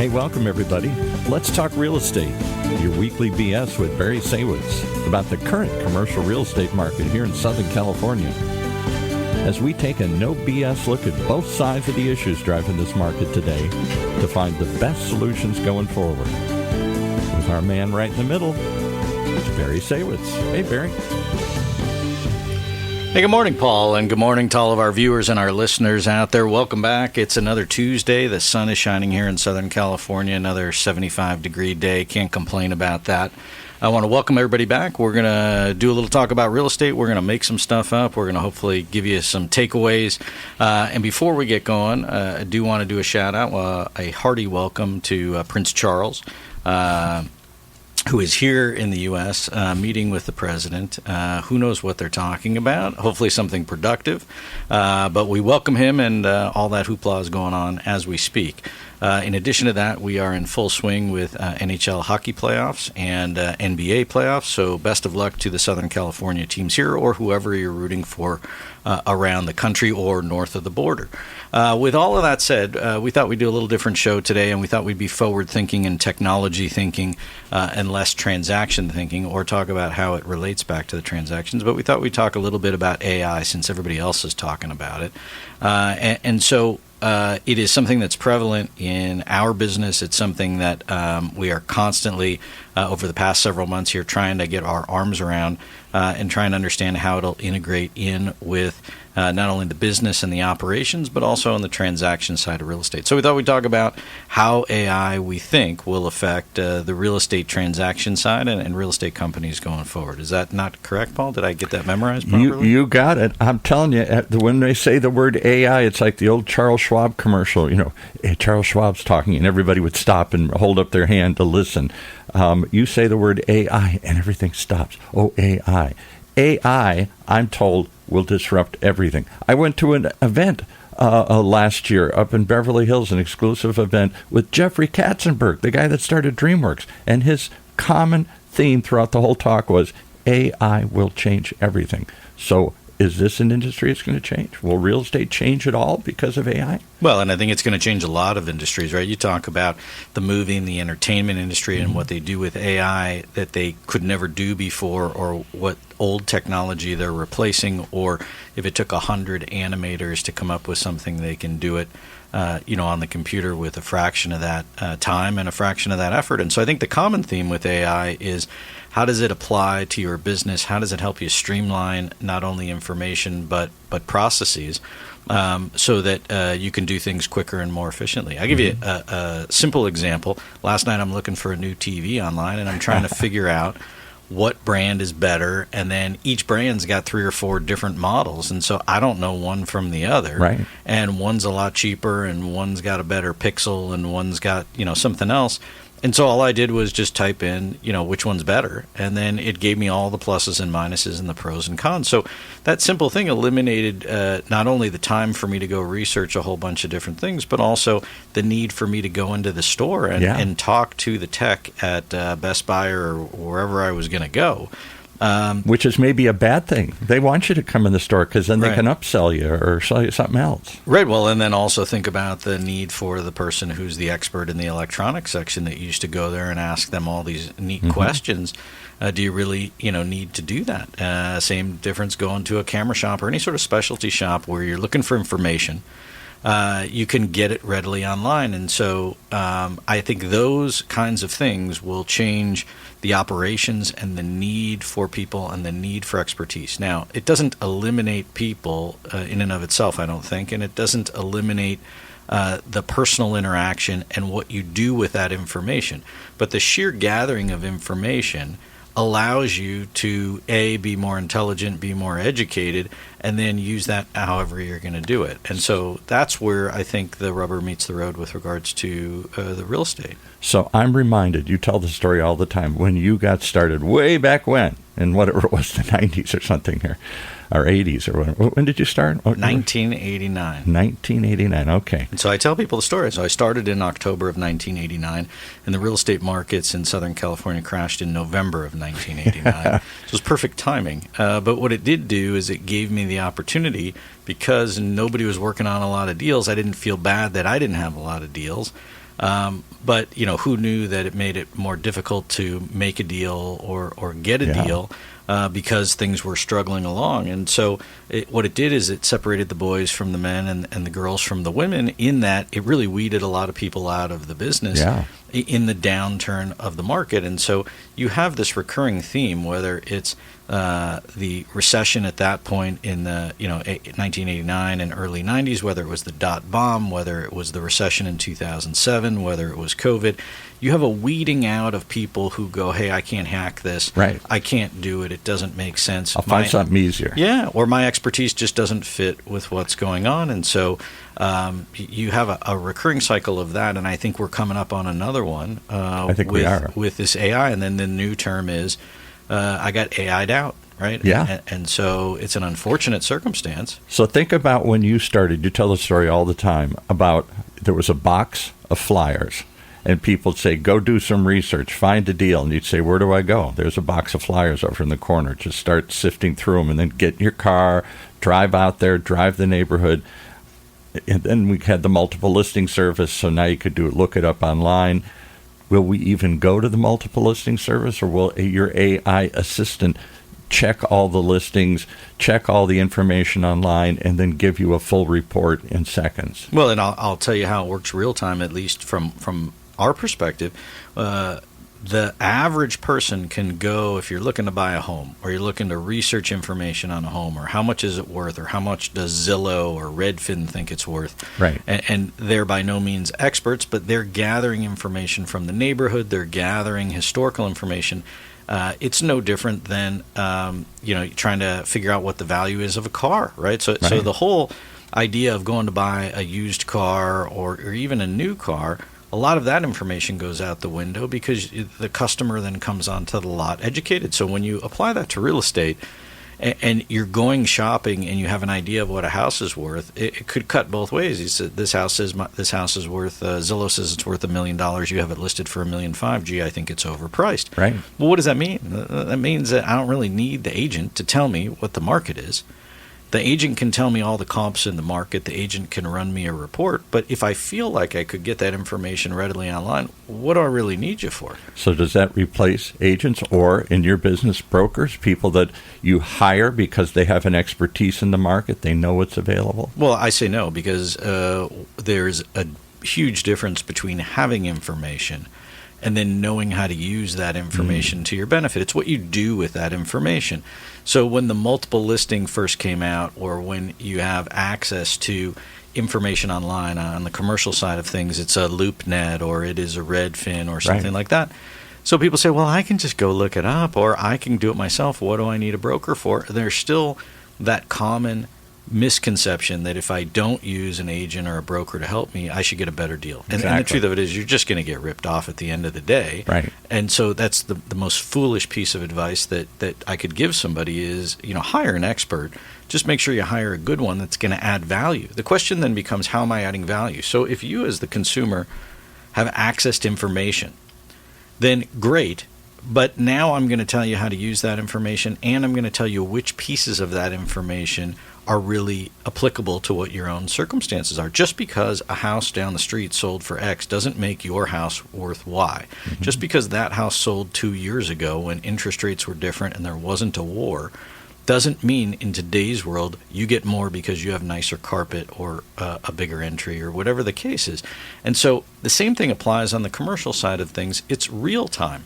Hey, welcome everybody. Let's talk real estate. Your weekly BS with Barry Saywitz about the current commercial real estate market here in Southern California. As we take a no BS look at both sides of the issues driving this market today to find the best solutions going forward. With our man right in the middle, it's Barry Saywitz. Hey, Barry. Hey, good morning, Paul, and good morning to all of our viewers and our listeners out there. Welcome back. It's another Tuesday. The sun is shining here in Southern California, another 75-degree day. Can't complain about that. I want to welcome everybody back. We're going to do a little talk about real estate. We're going to make some stuff up. We're going to hopefully give you some takeaways. And before we get going, I do want to do a shout-out, a hearty welcome to Prince Charles, who is here in the U.S. Meeting with the president. Who knows what they're talking about? Hopefully something productive. But we welcome him, and all that hoopla is going on as we speak. In addition to that, we are in full swing with NHL hockey playoffs and NBA playoffs. So best of luck to the Southern California teams here or whoever you're rooting for around the country or north of the border. With all of that said, we thought we'd do a little different show today, and we thought we'd be forward-thinking and technology thinking and less transaction thinking, or talk about how it relates back to the transactions. But we thought we'd talk a little bit about AI since everybody else is talking about it. And so it is something that's prevalent in our business. It's something that we are constantly, over the past several months here, trying to get our arms around and trying to understand how it'll integrate in with not only the business and the operations, but also on the transaction side of real estate. So we thought we'd talk about how AI, we think, will affect the real estate transaction side and real estate companies going forward. Is that not correct, Paul? Did I get that memorized properly? You got it. I'm telling you, when they say the word AI, it's like the old Charles Schwab commercial. You know, Charles Schwab's talking, and everybody would stop and hold up their hand to listen. You say the word AI, and everything stops. Oh, AI. AI, I'm told, will disrupt everything. I went to an event last year up in Beverly Hills, an exclusive event with Jeffrey Katzenberg, the guy that started DreamWorks, and his common theme throughout the whole talk was AI will change everything. So is this an industry that's going to change? Will real estate change at all because of AI? Well, and I think it's going to change a lot of industries, right? You talk about the movie and the entertainment industry and what they do with AI that they could never do before, or what old technology they're replacing, or if it took 100 animators to come up with something, they can do it on the computer with a fraction of that time and a fraction of that effort. And so I think the common theme with AI is, how does it apply to your business? How does it help you streamline not only information but processes so that you can do things quicker and more efficiently? I'll give you a simple example. Last night I'm looking for a new TV online, and I'm trying to figure out what brand is better, and then each brand's got 3 or 4 different models, and so I don't know one from the other. Right. And one's a lot cheaper, and one's got a better pixel, and one's got something else. And so all I did was just type in, which one's better, and then it gave me all the pluses and minuses and the pros and cons. So that simple thing eliminated not only the time for me to go research a whole bunch of different things, but also the need for me to go into the store and talk to the tech at Best Buy or wherever I was going to go. Which is maybe a bad thing. They want you to come in the store because then they can upsell you or sell you something else. Right. Well, and then also think about the need for the person who's the expert in the electronics section that used to go there and ask them all these neat questions. Do you really, need to do that? Same difference going to a camera shop or any sort of specialty shop where you're looking for information. You can get it readily online. And so I think those kinds of things will change the operations and the need for people and the need for expertise. Now, it doesn't eliminate people in and of itself, I don't think, and it doesn't eliminate the personal interaction and what you do with that information. But the sheer gathering of information allows you to, A, be more intelligent, be more educated, and then use that however you're going to do it. And so that's where I think the rubber meets the road with regards to the real estate. So I'm reminded, you tell the story all the time, when you got started way back when, in whatever it was, the 90s or something here, or 80s or whatever. When did you start? 1989. 1989, okay. And so I tell people the story. So I started in October of 1989, and the real estate markets in Southern California crashed in November of 1989. So it was perfect timing. But what it did do is it gave me the opportunity, because nobody was working on a lot of deals. I didn't feel bad that I didn't have a lot of deals. But who knew that it made it more difficult to make a deal or get a deal because things were struggling along. And so what it did is it separated the boys from the men and the girls from the women, in that it really weeded a lot of people out of the business in the downturn of the market. And so you have this recurring theme, whether it's the recession at that point in the 1989 and early 90s, whether it was the dot bomb, whether it was the recession in 2007, whether it was COVID. You have a weeding out of people who go, hey, I can't hack this. Right. I can't do it. It doesn't make sense. I'll find something easier. Yeah, or my expertise just doesn't fit with what's going on. And so you have a recurring cycle of that, and I think we're coming up on another one I think we are. With this AI. And then the new term is I got AI'd out. Right? Yeah. And so it's an unfortunate circumstance. So think about when you started. You tell the story all the time about there was a box of flyers, and people would say, go do some research, find a deal. And you'd say, where do I go? There's a box of flyers over in the corner. Just start sifting through them, and then get in your car, drive out there, drive the neighborhood. And then we had the multiple listing service, so now you could look it up online. Will we even go to the multiple listing service, or will your AI assistant check all the listings, check all the information online, and then give you a full report in seconds? Well, and I'll tell you how it works real time, at least from our perspective. The average person can go, if you're looking to buy a home, or you're looking to research information on a home, or how much is it worth, or how much does Zillow or Redfin think it's worth. Right. And they're by no means experts, but they're gathering information from the neighborhood. They're gathering historical information. It's no different than trying to figure out what the value is of a car, right? So the whole idea of going to buy a used car or even a new car, a lot of that information goes out the window because the customer then comes onto the lot educated. So when you apply that to real estate, and you're going shopping and you have an idea of what a house is worth, it could cut both ways. You said this house is worth, Zillow says it's worth $1 million. You have it listed for $1.5 million. Gee, I think it's overpriced. Right. Well, what does that mean? That means that I don't really need the agent to tell me what the market is. The agent can tell me all the comps in the market. The agent can run me a report. But if I feel like I could get that information readily online, what do I really need you for? So does that replace agents, or in your business, brokers, people that you hire because they have an expertise in the market, they know what's available? Well, I say no, because there's a huge difference between having information and then knowing how to use that information to your benefit. It's what you do with that information. So when the multiple listing first came out, or when you have access to information online on the commercial side of things, it's a LoopNet or it is a Redfin or something like that. So people say, well, I can just go look it up, or I can do it myself. What do I need a broker for? There's still that common misconception that if I don't use an agent or a broker to help me, I should get a better deal. And the truth of it is, you're just going to get ripped off at the end of the day. Right. And so that's the most foolish piece of advice that I could give somebody is, hire an expert. Just make sure you hire a good one that's going to add value. The question then becomes, how am I adding value? So if you as the consumer have access to information, then great. But now I'm going to tell you how to use that information, and I'm going to tell you which pieces of that information are really applicable to what your own circumstances are. Just because a house down the street sold for X doesn't make your house worth Y. Mm-hmm. Just because that house sold 2 years ago when interest rates were different and there wasn't a war doesn't mean in today's world you get more because you have nicer carpet or a bigger entry or whatever the case is. And so the same thing applies on the commercial side of things. It's real time.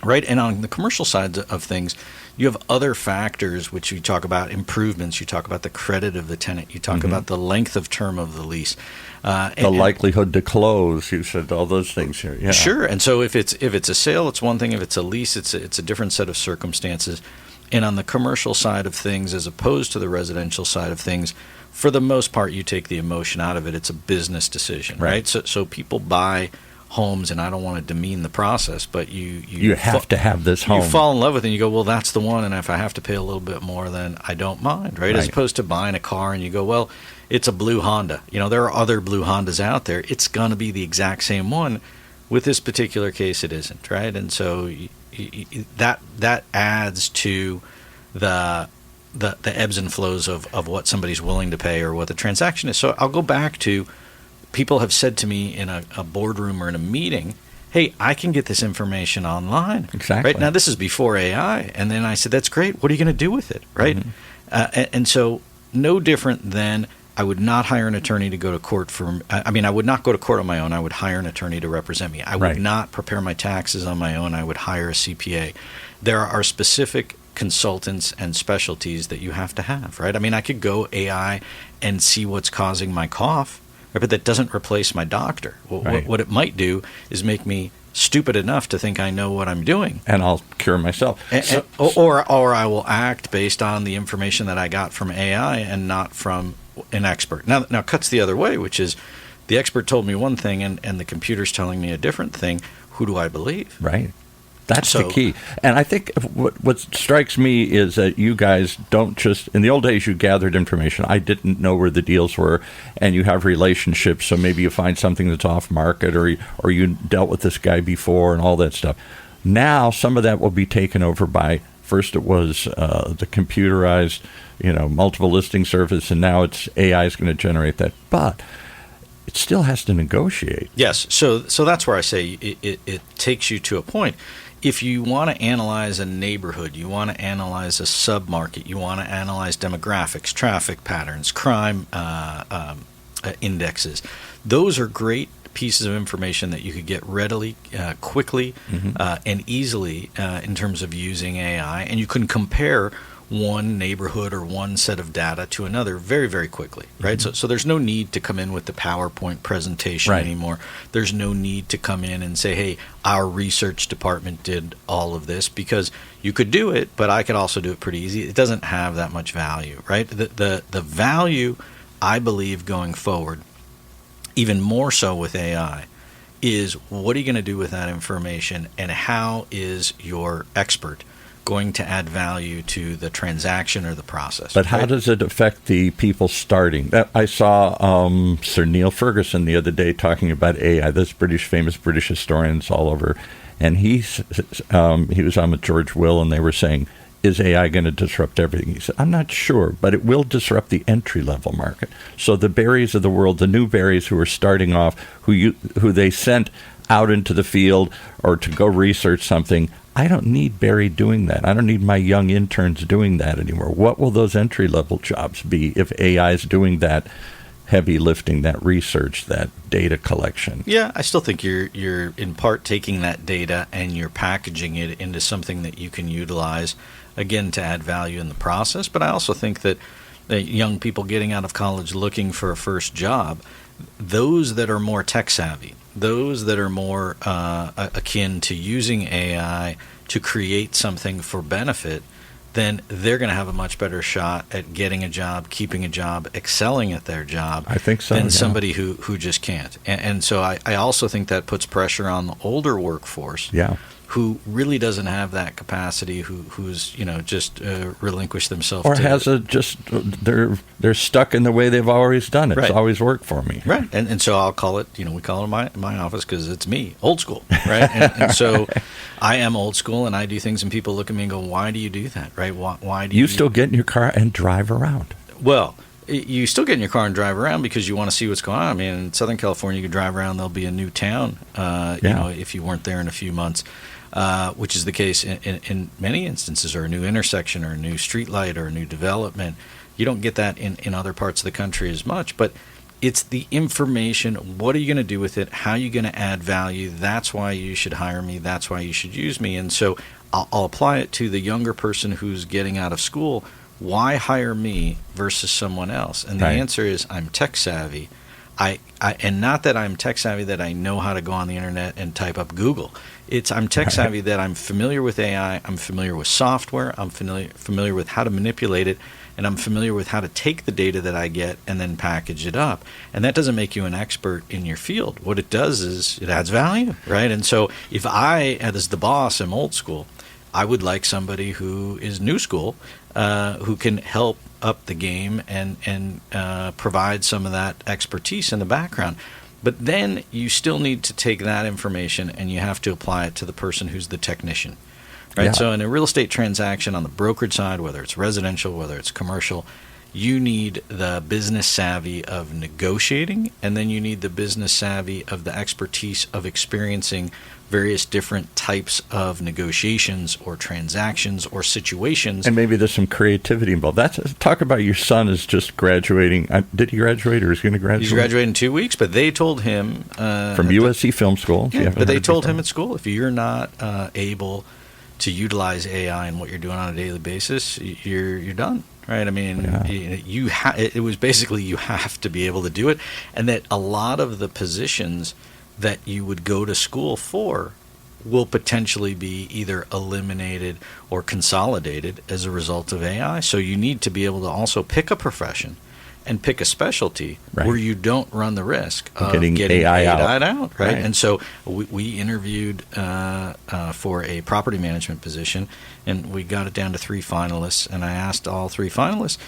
Right, and on the commercial side of things, you have other factors which you talk about improvements. You talk about the credit of the tenant. You talk about the length of term of the lease, the likelihood to close. You said all those things here. Yeah, sure. And so if it's a sale, it's one thing. If it's a lease, it's a different set of circumstances. And on the commercial side of things, as opposed to the residential side of things, for the most part, you take the emotion out of it. It's a business decision, right? So people buy homes, and I don't want to demean the process, but you have to have this home. You fall in love with it, and you go, well, that's the one, and if I have to pay a little bit more, then I don't mind, right? As opposed to buying a car, and you go, well, it's a blue Honda. There are other blue Hondas out there. It's going to be the exact same one. With this particular case, it isn't, right? And so that adds to the ebbs and flows of what somebody's willing to pay or what the transaction is. So I'll go back to people have said to me in a boardroom or in a meeting, hey, I can get this information online. Exactly. Right? Now, this is before AI. And then I said, that's great. What are you going to do with it? Right? And so no different than I would not hire an attorney to go to court for – I would not go to court on my own. I would hire an attorney to represent me. I would not prepare my taxes on my own. I would hire a CPA. There are specific consultants and specialties that you have to have, right? I mean, I could go AI and see what's causing my cough, right? But that doesn't replace my doctor. What it might do is make me stupid enough to think I know what I'm doing, and I'll cure myself. Or I will act based on the information that I got from AI and not from an expert. Now cuts the other way, which is the expert told me one thing and the computer's telling me a different thing. Who do I believe? Right. That's the key. And I think what strikes me is that you guys don't just – in the old days, you gathered information. I didn't know where the deals were, and you have relationships, so maybe you find something that's off market or you dealt with this guy before and all that stuff. Now, some of that will be taken over by – first it was the computerized, multiple listing service, and now it's AI is going to generate that. But it still has to negotiate. Yes. So that's where I say it takes you to a point. If you want to analyze a neighborhood, you want to analyze a submarket, you want to analyze demographics, traffic patterns, crime indexes, those are great pieces of information that you could get readily, quickly, and easily in terms of using AI. And you can compare one neighborhood or one set of data to another very, very quickly, right? So there's no need to come in with the PowerPoint presentation anymore. There's no need to come in and say, hey, our research department did all of this, because you could do it, but I could also do it pretty easy. It doesn't have that much value, right? The value, I believe, going forward, even more so with AI, is what are you going to do with that information, and how is your expert going to add value to the transaction or the process? But how does it affect the people starting? I saw Sir Neil Ferguson the other day talking about AI. This famous British historians all over, and he was on with George Will, and they were saying, is AI going to disrupt everything? He said, I'm not sure, but it will disrupt the entry-level market. So the Barrys of the world, the new Barrys who are starting off, who they sent out into the field or to go research something, I don't need Barry doing that. I don't need my young interns doing that anymore. What will those entry-level jobs be if AI is doing that heavy lifting, that research, that data collection? Yeah, I still think you're in part taking that data and you're packaging it into something that you can utilize, again, to add value in the process. But I also think that young people getting out of college looking for a first job, those that are more tech savvy, those that are more akin to using AI to create something for benefit, then they're going to have a much better shot at getting a job, keeping a job, excelling at their job. I think so, than somebody who just can't. And so I also think that puts pressure on the older workforce. Yeah. Who really doesn't have that capacity, who's just relinquished themselves, or to has they're stuck in the way they've always done it. It's always worked for me, right? And so I'll call it, we call it my office because it's me, old school, right? and so I am old school, and I do things, and people look at me and go, "Why do you do that?" Right? Why do you still get in your car and drive around? Well, you still get in your car and drive around because you want to see what's going on. I mean, in Southern California, you could drive around. There'll be a new town, if you weren't there in a few months. Which is the case in many instances, or a new intersection or a new street light or a new development. You don't get that in other parts of the country as much, but it's the information. What are you going to do with it? How are you going to add value? That's why you should hire me. That's why you should use me. And so I'll apply it to the younger person who's getting out of school. Why hire me versus someone else? And the answer is, I'm tech savvy. And not that I'm tech savvy that I know how to go on the internet and type up Google. I'm tech savvy that I'm familiar with AI, I'm familiar with software, I'm familiar with how to manipulate it, and I'm familiar with how to take the data that I get and then package it up. And that doesn't make you an expert in your field. What it does is it adds value, right? And so if I, as the boss, am old school, I would like somebody who is new school, who can help up the game and provide some of that expertise in the background. But then you still need to take that information and you have to apply it to the person who's the technician, right? Yeah. So in a real estate transaction on the brokerage side, whether it's residential, whether it's commercial, you need the business savvy of negotiating, and then you need the business savvy of the expertise of experiencing various different types of negotiations or transactions or situations. And maybe there's some creativity involved. Talk about your son is just graduating. Did he graduate or is he going to graduate? He's graduating in 2 weeks, but they told him... from USC Film School. Yeah, but they told him at school, if you're not able to utilize AI in what you're doing on a daily basis, you're done. Right, I mean, it was basically you have to be able to do it, and that a lot of the positions that you would go to school for will potentially be either eliminated or consolidated as a result of AI. So you need to be able to also pick a profession and pick a specialty where you don't run the risk of getting AI out. Right? And so we interviewed for a property management position, and we got it down to 3 finalists. And I asked all 3 finalists,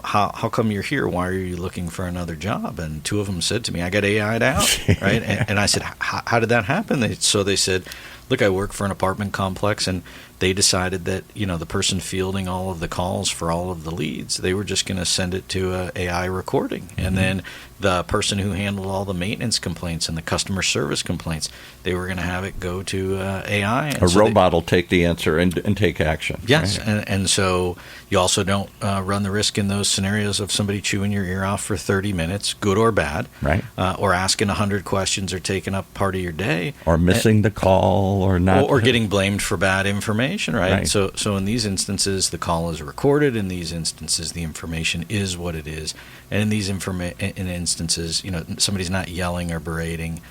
how come you're here? Why are you looking for another job? And 2 of them said to me, I got AI'd out. Right? And I said, how did that happen? They said, look, I work for an apartment complex, and they decided that, the person fielding all of the calls for all of the leads, they were just going to send it to a AI recording. Mm-hmm. And then the person who handled all the maintenance complaints and the customer service complaints, they were going to have it go to AI. And a robot will take the answer and take action. Yes, right? and so you also don't run the risk in those scenarios of somebody chewing your ear off for 30 minutes, good or bad, right? Or asking 100 questions or taking up part of your day. Or missing the call or not. Or getting blamed for bad information, right? So in these instances, the call is recorded. In these instances, the information is what it is. And in these instances, somebody's not yelling or berating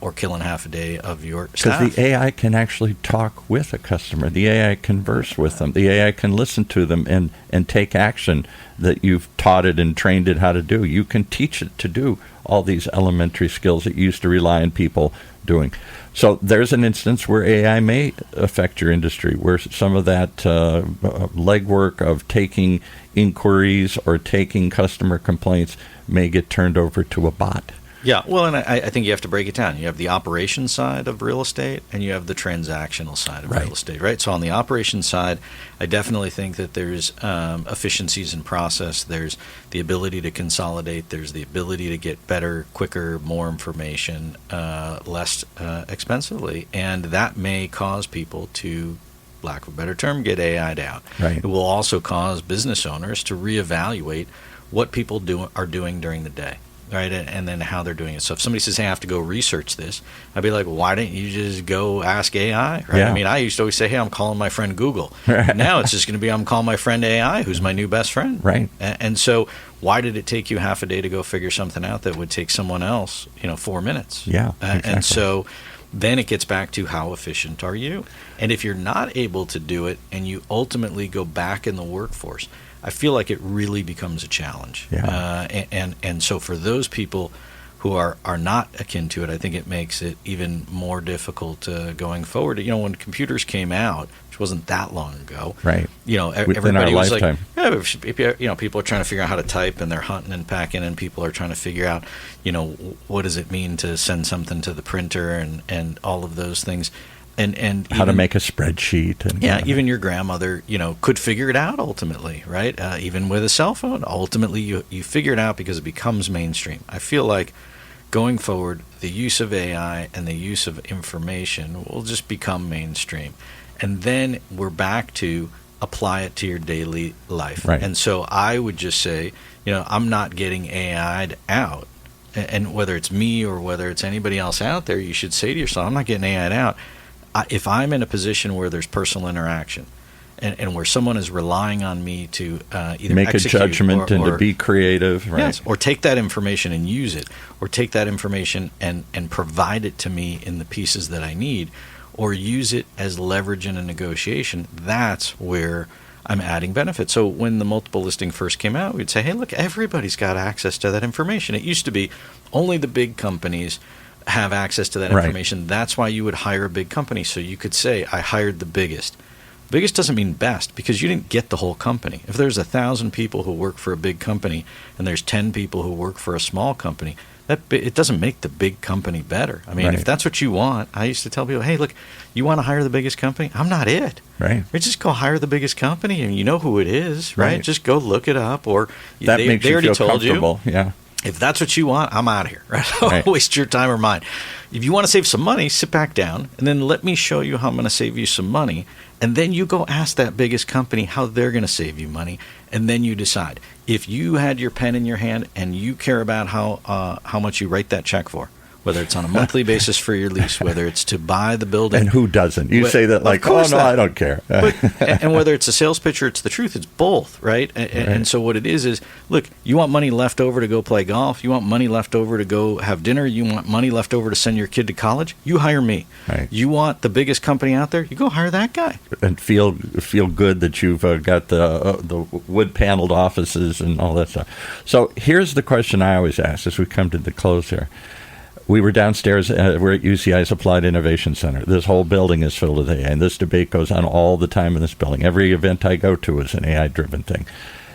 or killing half a day of your staff. Because the AI can actually talk with a customer. The AI converse with them. The AI can listen to them and take action that you've taught it and trained it how to do. You can teach it to do all these elementary skills that you used to rely on people doing. So there's an instance where AI may affect your industry, where some of that legwork of taking inquiries or taking customer complaints may get turned over to a bot. Yeah, well, and I think you have to break it down. You have the operations side of real estate, and you have the transactional side of real estate, right? So on the operations side, I definitely think that there's efficiencies in process. There's the ability to consolidate. There's the ability to get better, quicker, more information, less expensively. And that may cause people to, lack of a better term, get AI'd out. Right. It will also cause business owners to reevaluate what people are doing during the day. Right, and then how they're doing it. So if somebody says, hey, I have to go research this, I'd be like, well, why don't you just go ask AI? Right? Yeah. I mean, I used to always say, hey, I'm calling my friend Google. Now it's just going to be, I'm calling my friend AI, who's my new best friend. Right. And so why did it take you half a day to go figure something out that would take someone else, 4 minutes? Yeah, exactly. And so then it gets back to how efficient are you? And if you're not able to do it and you ultimately go back in the workforce, I feel like it really becomes a challenge. Yeah. And so for those people who are not akin to it, I think it makes it even more difficult going forward. When computers came out, which wasn't that long ago, right? Everybody was lifetime. like, people are trying to figure out how to type, and they're hunting and packing, and people are trying to figure out, what does it mean to send something to the printer, and all of those things. And how to make a spreadsheet. And, even your grandmother, could figure it out ultimately, right? Even with a cell phone, ultimately you figure it out because it becomes mainstream. I feel like going forward, the use of AI and the use of information will just become mainstream. And then we're back to apply it to your daily life. Right. And so I would just say, I'm not getting AI'd out. And whether it's me or whether it's anybody else out there, you should say to yourself, I'm not getting AI'd out. If I'm in a position where there's personal interaction and where someone is relying on me to either make a judgment and or to be creative, right? Yes, or take that information and use it, or take that information and provide it to me in the pieces that I need, or use it as leverage in a negotiation, that's where I'm adding benefit. So when the multiple listing first came out, we'd say, hey, look, everybody's got access to that information. It used to be only the big companies have access to that information. That's why you would hire a big company. So you could say, I hired the biggest. Biggest doesn't mean best, because you didn't get the whole company. If there's 1,000 people who work for a big company and there's 10 people who work for a small company, it doesn't make the big company better. I mean, Right. if that's what you want, I used to tell people, hey, look, you want to hire the biggest company? I'm not it. Right. Just go hire the biggest company, and you know who it is, right? Right. Just go look it up, or That makes they you already feel told comfortable. Yeah. if that's what you want, I'm out of here. Right? Don't Right. waste your time or mine. If you want to save some money, sit back down, and then let me show you how I'm going to save you some money. And then you go ask that biggest company how they're going to save you money, and then you decide. If you had your pen in your hand and you care about how much you write that check for, whether it's on a monthly basis for your lease, whether it's to buy the building. And who doesn't? You say that like, oh, no, I don't care. And whether it's a sales pitch or it's the truth, it's both, right? And so what it is, look, you want money left over to go play golf. You want money left over to go have dinner. You want money left over to send your kid to college. You hire me. Right. You want the biggest company out there. You go hire that guy. And feel good that you've got the wood-paneled offices and all that stuff. So here's the question I always ask as we come to the close here. We were downstairs. We're at UCI's Applied Innovation Center. This whole building is filled with AI, and this debate goes on all the time in this building. Every event I go to is an AI-driven thing.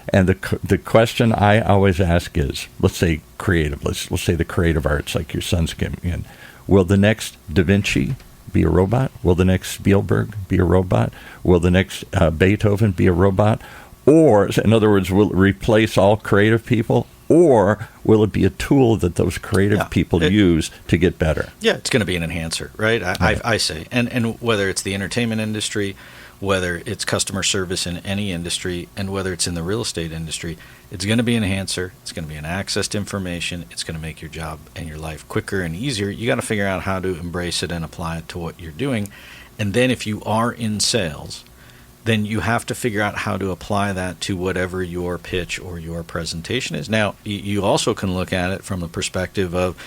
And the question I always ask is, let's say creative. Let's say the creative arts, like your son's giving in. Will the next Da Vinci be a robot? Will the next Spielberg be a robot? Will the next Beethoven be a robot? Or, in other words, will it replace all creative people? Or will it be a tool that those creative people use to get better? Yeah, it's going to be an enhancer, right? I say. And whether it's the entertainment industry, whether it's customer service in any industry, and whether it's in the real estate industry, it's going to be an enhancer. It's going to be an access to information. It's going to make your job and your life quicker and easier. You got to figure out how to embrace it and apply it to what you're doing. And then if you are in sales, then you have to figure out how to apply that to whatever your pitch or your presentation is. Now, you also can look at it from the perspective of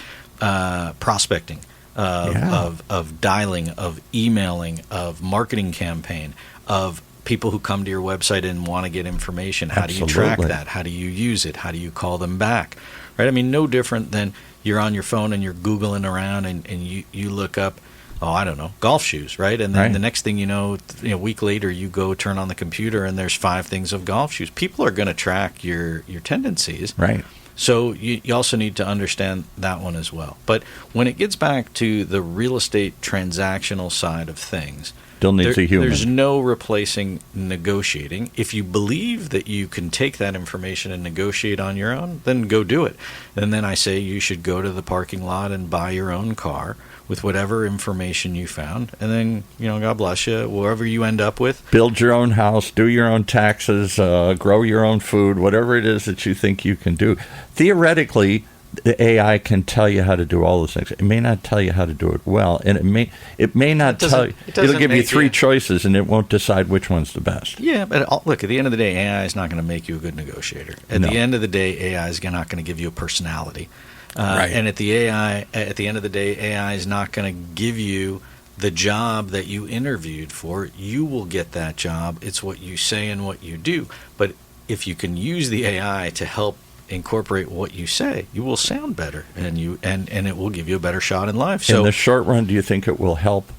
prospecting, of dialing, of emailing, of marketing campaign, of people who come to your website and want to get information. How do you track that? How do you use it? How do you call them back? Right? I mean, no different than you're on your phone and you're Googling around and you look up, I don't know, golf shoes, right? And then the next thing you know, a week later, you go turn on the computer and there's 5 things of golf shoes. People are going to track your tendencies. Right. So you also need to understand that one as well. But when it gets back to the real estate transactional side of things, still needs a human. There's no replacing negotiating. If you believe that you can take that information and negotiate on your own, then go do it. And then I say you should go to the parking lot and buy your own car with whatever information you found. And then, God bless you, wherever you end up with. Build your own house, do your own taxes, grow your own food, whatever it is that you think you can do. Theoretically, the AI can tell you how to do all those things. It may not tell you how to do it well, and it may not tell you. It'll give you 3 choices, and it won't decide which one's the best. Yeah, but look, at the end of the day, AI is not going to make you a good negotiator. At the end of the day, AI is not going to give you a personality. And at the end of the day, AI is not going to give you the job that you interviewed for. You will get that job. It's what you say and what you do. But if you can use the AI to help incorporate what you say, you will sound better, and it will give you a better shot in life. So, in the short run, do you think it will help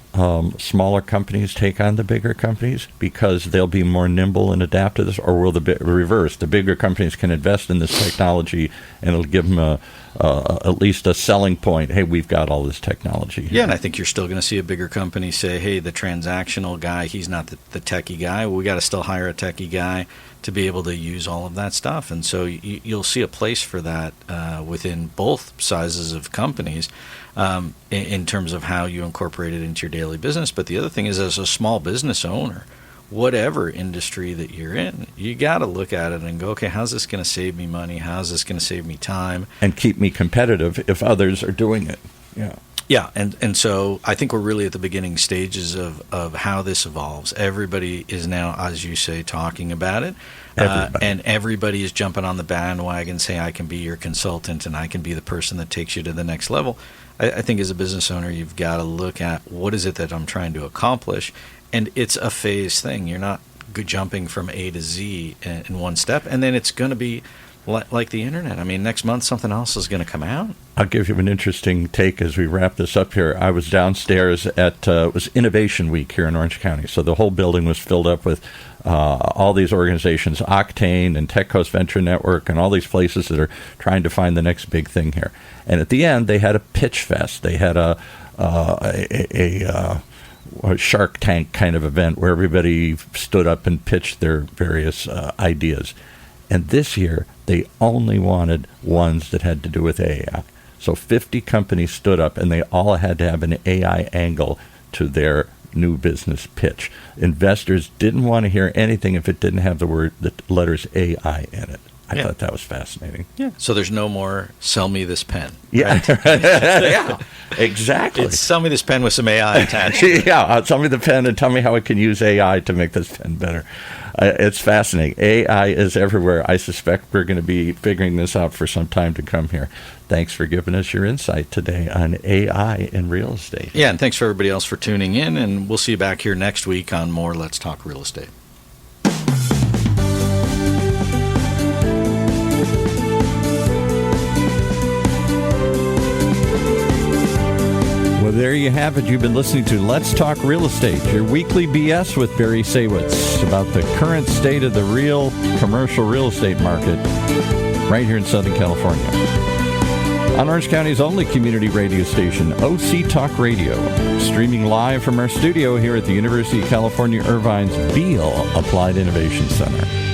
smaller companies take on the bigger companies because they'll be more nimble and adapt to this, or will the reverse? The bigger companies can invest in this technology, and it'll give them at least a selling point. Hey, we've got all this technology here. Yeah, and I think you're still going to see a bigger company say, hey, the transactional guy, he's not the techie guy. We got to still hire a techie guy to be able to use all of that stuff. And so you'll see a place for that within both sizes of companies in terms of how you incorporate it into your daily business. But the other thing is, as a small business owner, whatever industry that you're in, you got to look at it and go, okay, how's this going to save me money? How's this going to save me time? And keep me competitive if others are doing it. Yeah. Yeah, and so I think we're really at the beginning stages of how this evolves. Everybody is now, as you say, talking about it. And everybody is jumping on the bandwagon, saying, I can be your consultant and I can be the person that takes you to the next level. I think as a business owner, you've got to look at what is it that I'm trying to accomplish. And it's a phase thing. You're not jumping from A to Z in one step. And then it's going to be like the internet. I mean, next month something else is going to come out. I'll give you an interesting take as we wrap this up here. I was downstairs at it was Innovation Week here in Orange County, so the whole building was filled up with all these organizations, Octane and Tech Coast Venture Network, and all these places that are trying to find the next big thing here. And at the end, they had a pitch fest. They had a Shark Tank kind of event where everybody stood up and pitched their various ideas. And this year, they only wanted ones that had to do with AI. So 50 companies stood up, and they all had to have an AI angle to their new business pitch. Investors didn't want to hear anything if it didn't have the letters AI in it. I thought that was fascinating. Yeah. So there's no more sell me this pen. Yeah. Right? Yeah. Exactly. It's sell me this pen with some AI attached. Yeah. Tell me the pen and tell me how I can use AI to make this pen better. It's fascinating. AI is everywhere. I suspect we're going to be figuring this out for some time to come here. Thanks for giving us your insight today on AI in real estate. Yeah, and thanks for everybody else for tuning in, and we'll see you back here next week on more Let's Talk Real Estate. Well, there you have it. You've been listening to Let's Talk Real Estate, your weekly BS with Barry Saywitz about the current state of the real commercial real estate market right here in Southern California. On Orange County's only community radio station, OCTalkRadio, streaming live from our studio here at the University of California Irvine's Beale Applied Innovation Center.